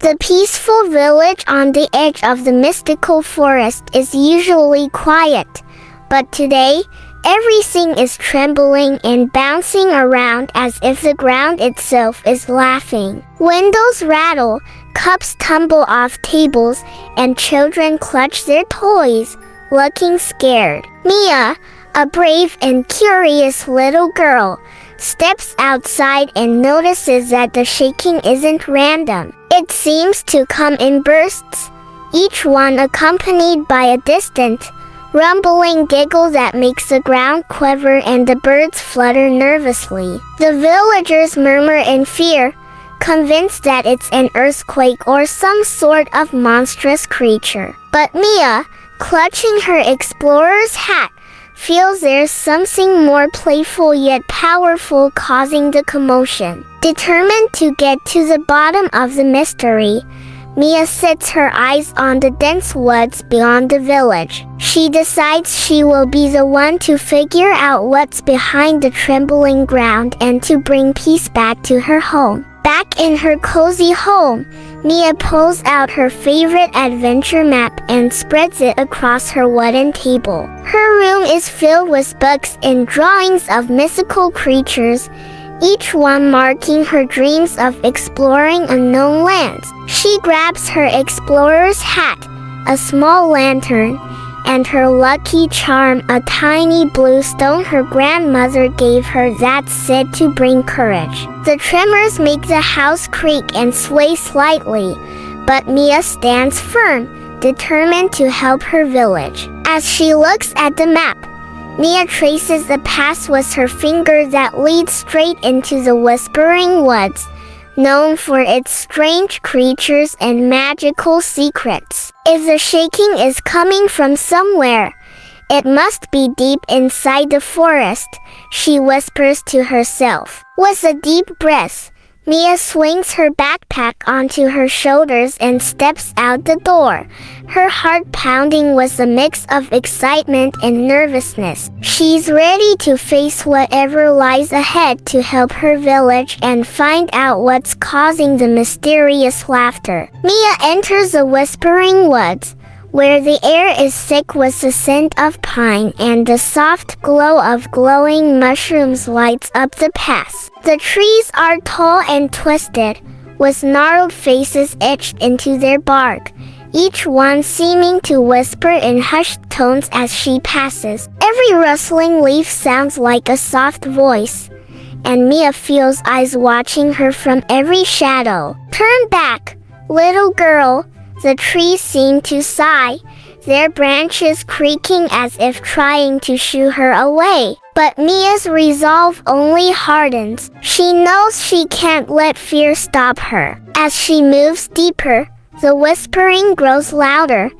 The peaceful village on the edge of the mystical forest is usually quiet, but today, everything is trembling and bouncing around as if the ground itself is laughing. Windows rattle, cups tumble off tables, and children clutch their toys, looking scared. Mia, a brave and curious little girl, steps outside and notices that the shaking isn't random. It seems to come in bursts, each one accompanied by a distant, rumbling giggle that makes the ground quiver and the birds flutter nervously. The villagers murmur in fear, convinced that it's an earthquake or some sort of monstrous creature. But Mia, clutching her explorer's hat, feels there's something more playful yet powerful causing the commotion. Determined to get to the bottom of the mystery, Mia sets her eyes on the dense woods beyond the village. She decides she will be the one to figure out what's behind the trembling ground and to bring peace back to her home. Back in her cozy home, Mia pulls out her favorite adventure map and spreads it across her wooden table. Her room is filled with books and drawings of mythical creatures, each one marking her dreams of exploring unknown lands. She grabs her explorer's hat, a small lantern, and her lucky charm, a tiny blue stone her grandmother gave her that's said to bring courage. The tremors make the house creak and sway slightly, but Mia stands firm, determined to help her village. As she looks at the map, Mia traces the path with her finger that leads straight into the Whispering Woods, known for its strange creatures and magical secrets. If the shaking is coming from somewhere, it must be deep inside the forest, she whispers to herself. With a deep breath, Mia swings her backpack onto her shoulders and steps out the door, her heart pounding with a mix of excitement and nervousness. She's ready to face whatever lies ahead to help her village and find out what's causing the mysterious laughter. Mia enters the Whispering Woods, where the air is thick with the scent of pine and the soft glow of glowing mushrooms lights up the path. The trees are tall and twisted, with gnarled faces etched into their bark, each one seeming to whisper in hushed tones as she passes. Every rustling leaf sounds like a soft voice, and Mia feels eyes watching her from every shadow. Turn back, little girl, the trees seem to sigh, their branches creaking as if trying to shoo her away. But Mia's resolve only hardens. She knows she can't let fear stop her. As she moves deeper, the whispering grows louder,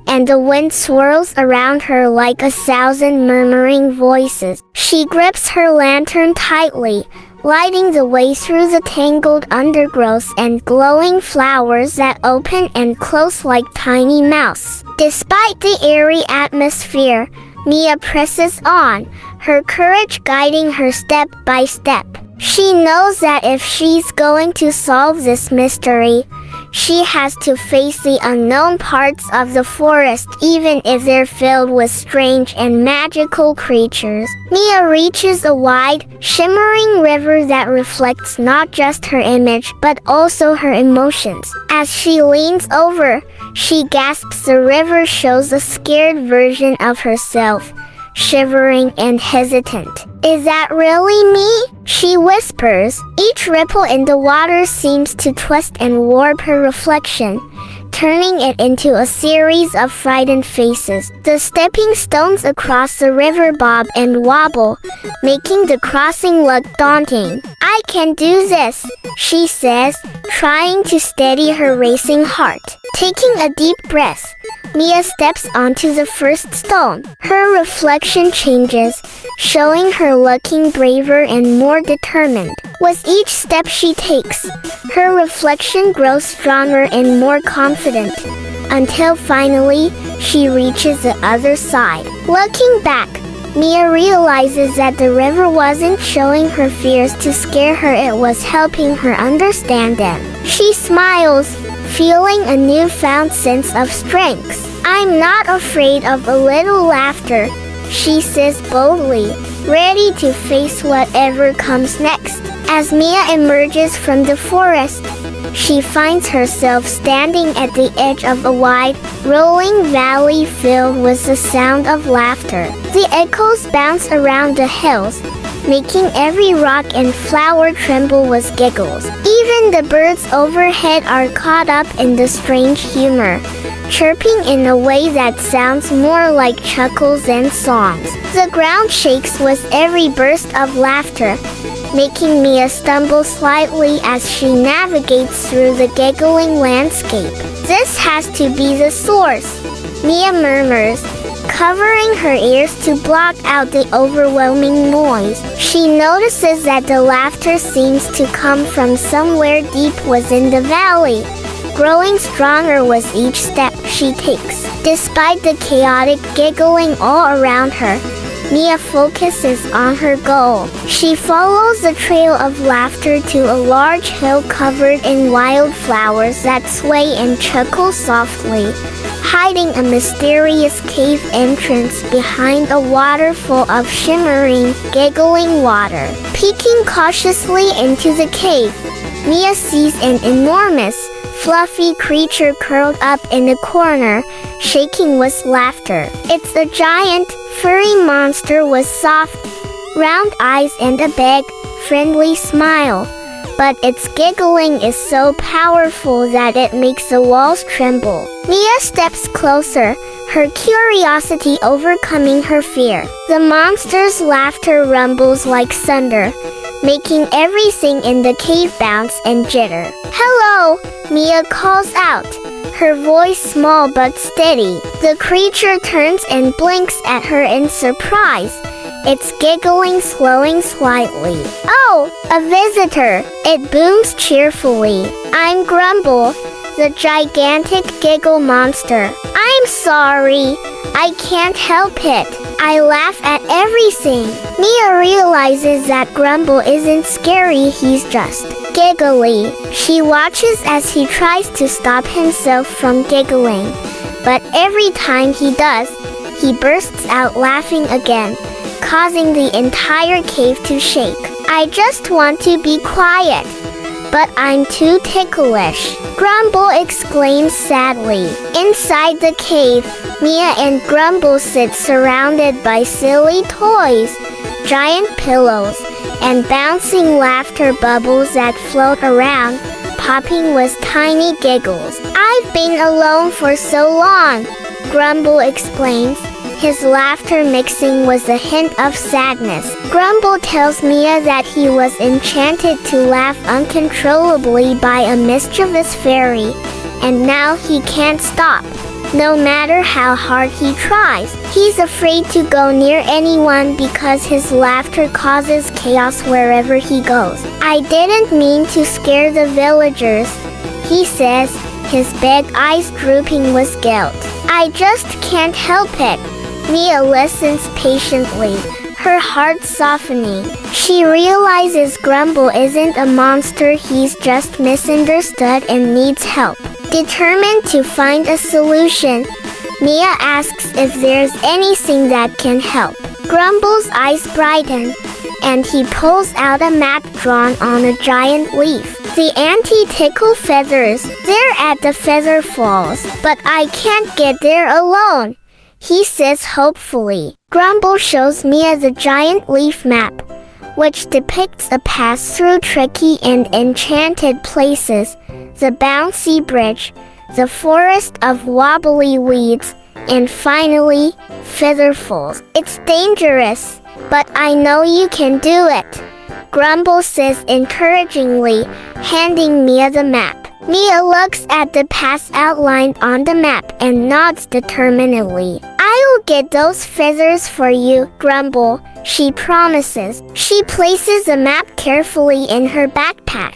and the wind swirls around her like 1,000 murmuring voices. She grips her lantern tightly, lighting the way through the tangled undergrowth and glowing flowers that open and close like tiny mouths. Despite the eerie atmosphere, Mia presses on, her courage guiding her step by step. She knows that if she's going to solve this mystery, she has to face the unknown parts of the forest even if they're filled with strange and magical creatures. Mia reaches a wide, shimmering river that reflects not just her image but also her emotions. As she leans over, she gasps. The river shows a scared version of herself, shivering and hesitant. Is that really me? She whispers. Each ripple in the water seems to twist and warp her reflection, turning it into a series of frightened faces. The stepping stones across the river bob and wobble, making the crossing look daunting. I can do this, she says, trying to steady her racing heart. Taking a deep breath, Mia steps onto the first stone. Her reflection changes, showing her looking braver and more determined. With each step she takes, her reflection grows stronger and more confident, until finally, she reaches the other side. Looking back, Mia realizes that the river wasn't showing her fears to scare her, it was helping her understand them. She smiles, feeling a newfound sense of strength. "I'm not afraid of a little laughter," she says boldly, ready to face whatever comes next. As Mia emerges from the forest, she finds herself standing at the edge of a wide, rolling valley filled with the sound of laughter. The echoes bounce around the hills, making every rock and flower tremble with giggles. Even the birds overhead are caught up in the strange humor, chirping in a way that sounds more like chuckles than songs. The ground shakes with every burst of laughter, making Mia stumble slightly as she navigates through the giggling landscape. "This has to be the source," Mia murmurs, covering her ears to block out the overwhelming noise. She notices that the laughter seems to come from somewhere deep within the valley, growing stronger with each step she takes. Despite the chaotic giggling all around her, Mia focuses on her goal. She follows the trail of laughter to a large hill covered in wildflowers that sway and chuckle softly, hiding a mysterious cave entrance behind a waterfall of shimmering, giggling water. Peeking cautiously into the cave, Mia sees an enormous, fluffy creature curled up in a corner, shaking with laughter. It's a giant, furry monster with soft, round eyes and a big, friendly smile. But its giggling is so powerful that it makes the walls tremble. Mia steps closer, her curiosity overcoming her fear. The monster's laughter rumbles like thunder, making everything in the cave bounce and jitter. "Hello," Mia calls out, her voice small but steady. The creature turns and blinks at her in surprise, its giggling slowing slightly. "Oh, a visitor," it booms cheerfully. "I'm Grumble, the gigantic giggle monster. I'm sorry, I can't help it. I laugh at everything." Mia realizes that Grumble isn't scary, he's just giggly. She watches as he tries to stop himself from giggling, but every time he does, he bursts out laughing again, causing the entire cave to shake. "I just want to be quiet, but I'm too ticklish," Grumble exclaims sadly. Inside the cave, Mia and Grumble sit surrounded by silly toys, giant pillows, and bouncing laughter bubbles that float around, popping with tiny giggles. "I've been alone for so long," Grumble explains, his laughter mixing with a hint of sadness. Grumble tells Mia that he was enchanted to laugh uncontrollably by a mischievous fairy, and now he can't stop. No matter how hard he tries, he's afraid to go near anyone because his laughter causes chaos wherever he goes. "I didn't mean to scare the villagers," he says, his big eyes drooping with guilt. "I just can't help it." Mia listens patiently, her heart softening. She realizes Grumble isn't a monster, he's just misunderstood and needs help. Determined to find a solution, Mia asks if there's anything that can help. Grumble's eyes brighten, and he pulls out a map drawn on a giant leaf. "The anti-tickle feathers, they're at the Feather Falls, but I can't get there alone," he says hopefully. Grumble shows Mia the giant leaf map, which depicts a path through tricky and enchanted places, the bouncy bridge, the forest of wobbly weeds, and finally, Feather Falls. "It's dangerous, but I know you can do it," Grumble says encouragingly, handing Mia the map. Mia looks at the path outlined on the map and nods determinedly. "I'll get those feathers for you, Grumble," she promises. She places the map carefully in her backpack,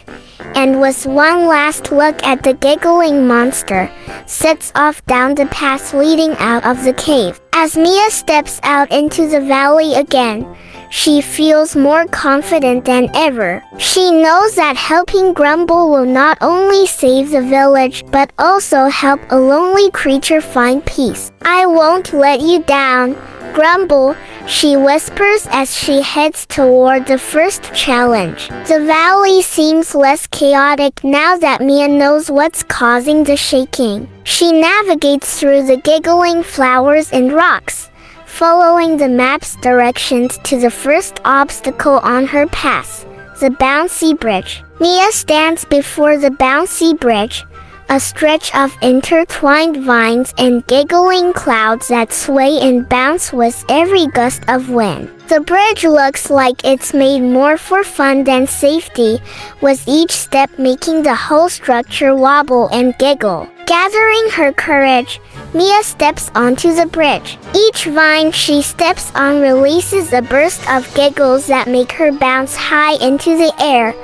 and with one last look at the giggling monster, sets off down the path leading out of the cave. As Mia steps out into the valley again, she feels more confident than ever. She knows that helping Grumble will not only save the village but also help a lonely creature find peace. "I won't let you down, Grumble," she whispers as she heads toward the first challenge. The valley seems less chaotic now that Mia knows what's causing the shaking. She navigates through the giggling flowers and rocks, following the map's directions to the first obstacle on her path, the bouncy bridge. Mia stands before the bouncy bridge, a stretch of intertwined vines and giggling clouds that sway and bounce with every gust of wind. The bridge looks like it's made more for fun than safety, with each step making the whole structure wobble and giggle. Gathering her courage, Mia steps onto the bridge. Each vine she steps on releases a burst of giggles that make her bounce high into the air,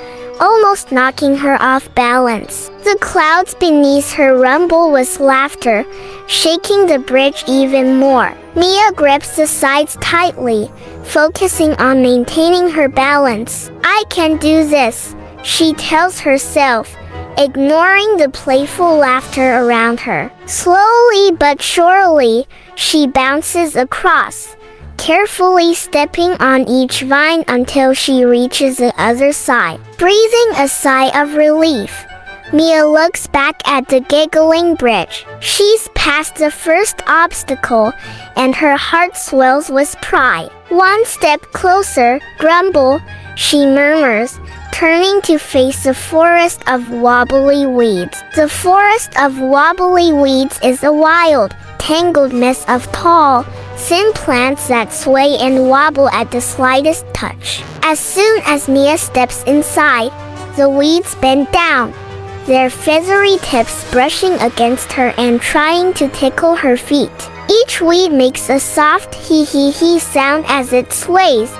almost knocking her off balance. The clouds beneath her rumble with laughter, shaking the bridge even more. Mia grips the sides tightly, focusing on maintaining her balance. "I can do this," she tells herself, ignoring the playful laughter around her. Slowly but surely, she bounces across, carefully stepping on each vine until she reaches the other side. Breathing a sigh of relief, Mia looks back at the giggling bridge. She's past the first obstacle, and her heart swells with pride. "One step closer, Grumble," she murmurs, turning to face the forest of wobbly weeds. The forest of wobbly weeds is a wild, tangled mess of tall, thin plants that sway and wobble at the slightest touch. As soon as Mia steps inside, the weeds bend down, their feathery tips brushing against her and trying to tickle her feet. Each weed makes a soft hee-hee-hee sound as it sways,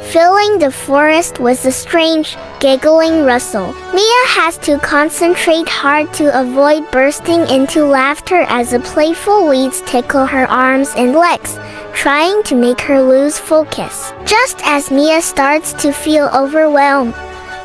filling the forest with a strange, giggling rustle. Mia has to concentrate hard to avoid bursting into laughter as the playful weeds tickle her arms and legs, trying to make her lose focus. Just as Mia starts to feel overwhelmed,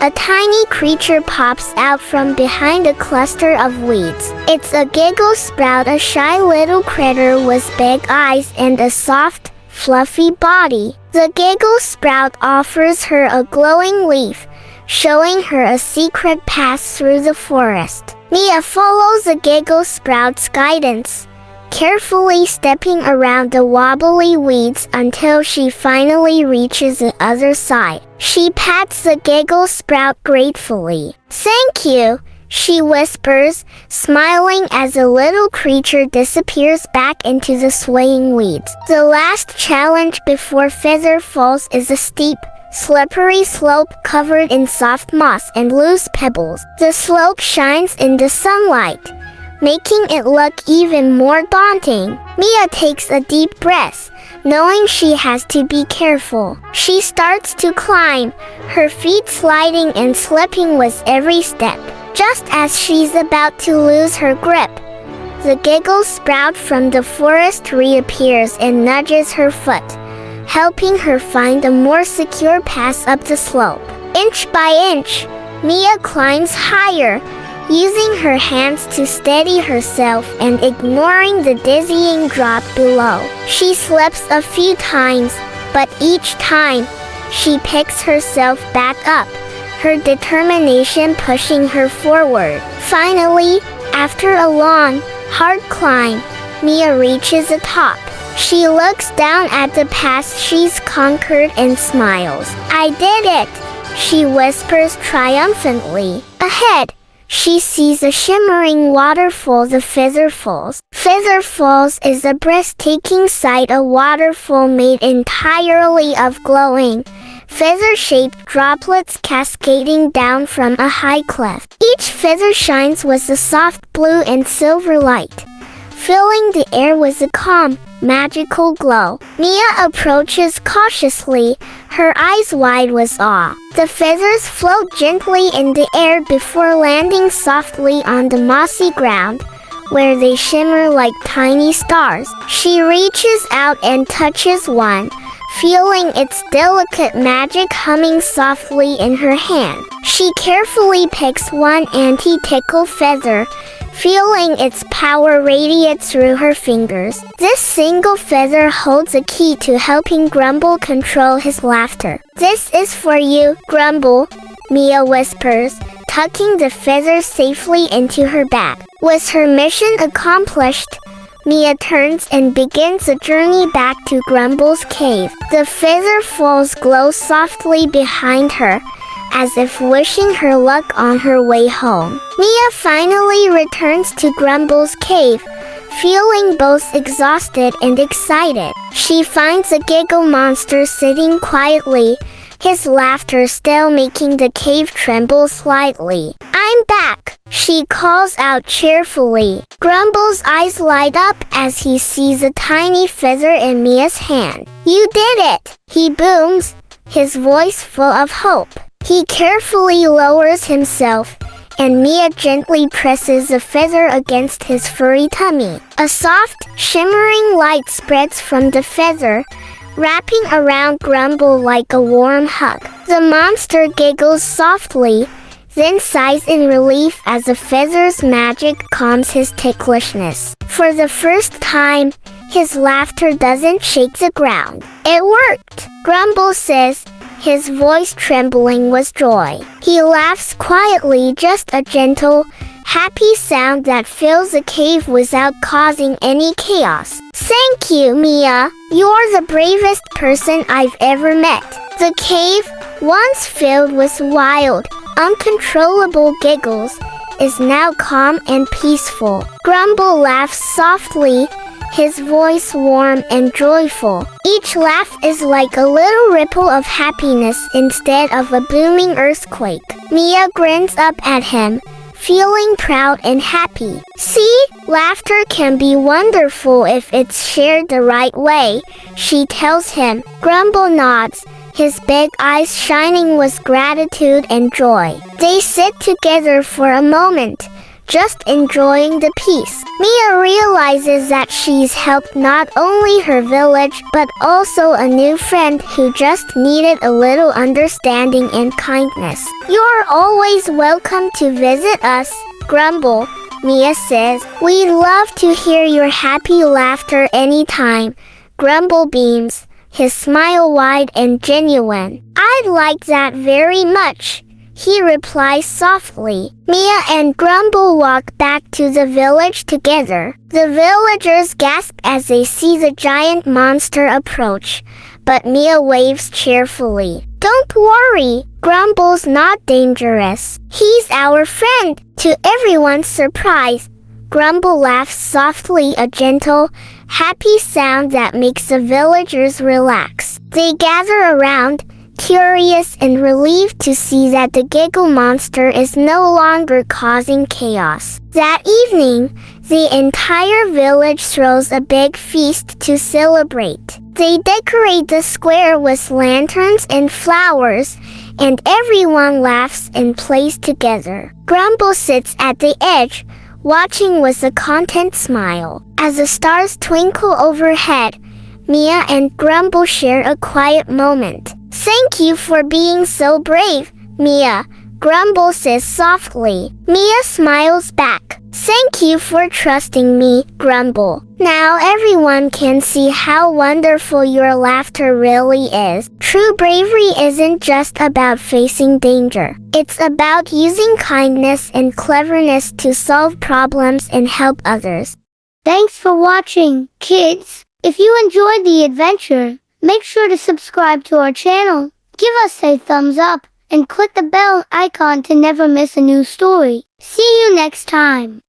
a tiny creature pops out from behind a cluster of weeds. It's a giggle sprout, a shy little critter with big eyes and a soft, fluffy body. The giggle sprout offers her a glowing leaf, showing her a secret path through the forest. Mia follows the giggle sprout's guidance, carefully stepping around the wobbly weeds until she finally reaches the other side. She pats the giggle sprout gratefully. "Thank you," she whispers, smiling as the little creature disappears back into the swaying weeds. The last challenge before Feather Falls is a steep, slippery slope covered in soft moss and loose pebbles. The slope shines in the sunlight, making it look even more daunting. Mia takes a deep breath, knowing she has to be careful. She starts to climb, her feet sliding and slipping with every step. Just as she's about to lose her grip, the giggle sprout from the forest reappears and nudges her foot, helping her find a more secure path up the slope. Inch by inch, Mia climbs higher, using her hands to steady herself and ignoring the dizzying drop below. She slips a few times, but each time, she picks herself back up, her determination pushing her forward. Finally, after a long, hard climb, Mia reaches the top. She looks down at the path she's conquered and smiles. "I did it!" she whispers triumphantly. Ahead, she sees a shimmering waterfall, the Feather Falls. Feather Falls is a breathtaking sight, a waterfall made entirely of glowing, feather-shaped droplets cascading down from a high cliff. Each feather shines with a soft blue and silver light, filling the air with a calm, magical glow. Mia approaches cautiously, her eyes wide with awe. The feathers float gently in the air before landing softly on the mossy ground, where they shimmer like tiny stars. She reaches out and touches one, feeling its delicate magic humming softly in her hand. She carefully picks one anti-tickle feather, feeling its power radiate through her fingers. This single feather holds a key to helping Grumble control his laughter. "This is for you, Grumble," Mia whispers, tucking the feather safely into her bag. With her mission accomplished, Mia turns and begins a journey back to Grumble's cave. The feather falls glow softly behind her, as if wishing her luck on her way home. Mia finally returns to Grumble's cave, feeling both exhausted and excited. She finds a giggle monster sitting quietly, his laughter still making the cave tremble slightly. "I'm back," she calls out cheerfully. Grumble's eyes light up as he sees a tiny feather in Mia's hand. "You did it!" he booms, his voice full of hope. He carefully lowers himself, and Mia gently presses the feather against his furry tummy. A soft, shimmering light spreads from the feather, wrapping around Grumble like a warm hug. The monster giggles softly, then sighs in relief as the feather's magic calms his ticklishness. For the first time, his laughter doesn't shake the ground. "It worked," Grumble says, his voice trembling with joy. He laughs quietly, just a gentle, happy sound that fills the cave without causing any chaos. "Thank you, Mia. You're the bravest person I've ever met." The cave, once filled with wild, uncontrollable giggles, is now calm and peaceful. Grumble laughs softly, his voice warm and joyful. Each laugh is like a little ripple of happiness instead of a booming earthquake. Mia grins up at him, feeling proud and happy. "See, laughter can be wonderful if it's shared the right way," she tells him. Grumble nods, his big eyes shining with gratitude and joy. They sit together for a moment, just enjoying the peace. Mia realizes that she's helped not only her village but also a new friend who just needed a little understanding and kindness. "You're always welcome to visit us, Grumble," Mia says. "We'd love to hear your happy laughter anytime." Grumble beams, his smile wide and genuine. "I'd like that very much," he replies softly. Mia and Grumble walk back to the village together. The villagers gasp as they see the giant monster approach, but Mia waves cheerfully. "Don't worry, Grumble's not dangerous. He's our friend." To everyone's surprise, Grumble laughs softly, a gentle, happy sound that makes the villagers relax. They gather around, curious and relieved to see that the giggle monster is no longer causing chaos. That evening, the entire village throws a big feast to celebrate. They decorate the square with lanterns and flowers, and everyone laughs and plays together. Grumble sits at the edge, watching with a content smile. As the stars twinkle overhead, Mia and Grumble share a quiet moment. "Thank you for being so brave, Mia," Grumble says softly. Mia smiles back. "Thank you for trusting me, Grumble. Now everyone can see how wonderful your laughter really is." True bravery isn't just about facing danger. It's about using kindness and cleverness to solve problems and help others. Thanks for watching, kids. If you enjoyed the adventure, make sure to subscribe to our channel, give us a thumbs up, and click the bell icon to never miss a new story. See you next time.